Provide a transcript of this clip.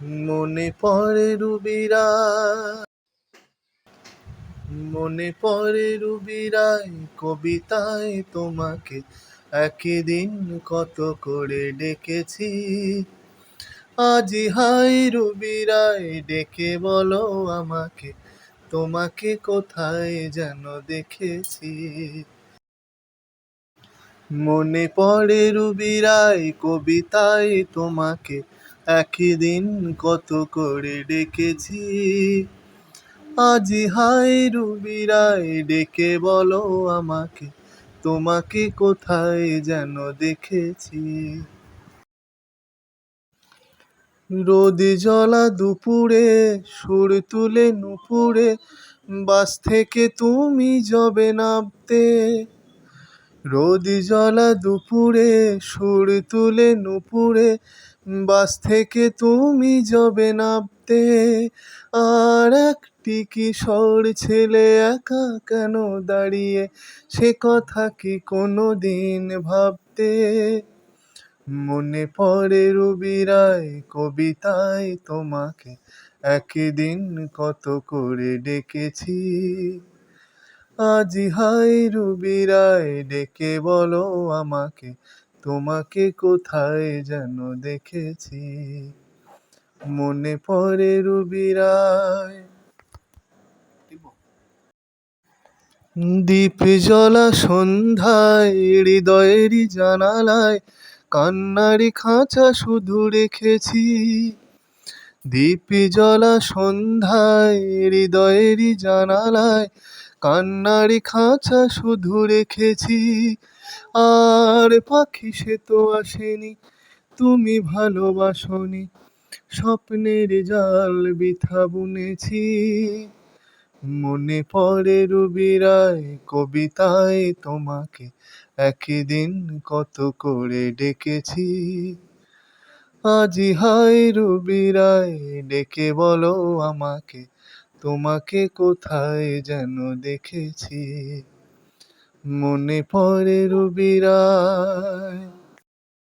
মনে পড়ে রুবিরায়, মনে পড়ে রুবিরায়, কবিতায় তোমাকে একদিন কত করে ডেকেছি। আজি হাই রুবিরায়, ডেকে বলো আমাকে, তোমাকে কোথায় যেন দেখেছি। মনে পড়ে রুবিরায়, কবিতায় তোমাকে একদিন কত করে ডেকেছি। আজি হাই রুবিরায়, ডেকে বলো আমাকে, তোমাকে কোথায় যেন দেখেছি। রোদ জ্বলা দুপুরে, সুর তুলে নুপুরে, বাস থেকে তুমি যবে নামতে। রোদ জ্বলা দুপুরে, সুর তুলে নুপুরে, বাস থেকে তুমি যবে নামতে। আর একটি কিশোর ছেলে একা কেন দাঁড়িয়ে, সে কথা কি কোনো দিন ভাবতে। মনে পড়ে রুবিরায়, কবিতায় তোমাকে একদিন কত করে ডেকেছি। আজি হাই রুবিরায়, ডেকে বলো আমাকে, তোমাকে কোথায় যেন দেখেছি। মনে পড়ে রুবিরায়। দীপ জ্বলা সন্ধ্যায়, হৃদয়েরই জানালায় কান্নারি খাঁচা শুধু রেখেছি। দীপ জ্বলা সন্ধ্যায়, হৃদয়েরই জানালায় কান্নারি খাঁচা শুধু রেখেছি। আর পাখি সে তো আসেনি, তুমি ভালোবাসনি, স্বপ্নের জাল বৃথা বুনেছি। মনে পড়ে রুবিরায়, কবিতায় তোমাকে একদিন কত করে ডেকেছি। আজি হাই রুবিরায়, ডেকে বলো আমাকে, তোমাকে কোথায় যেন দেখেছি। মনে পড়ে রুবিরায়।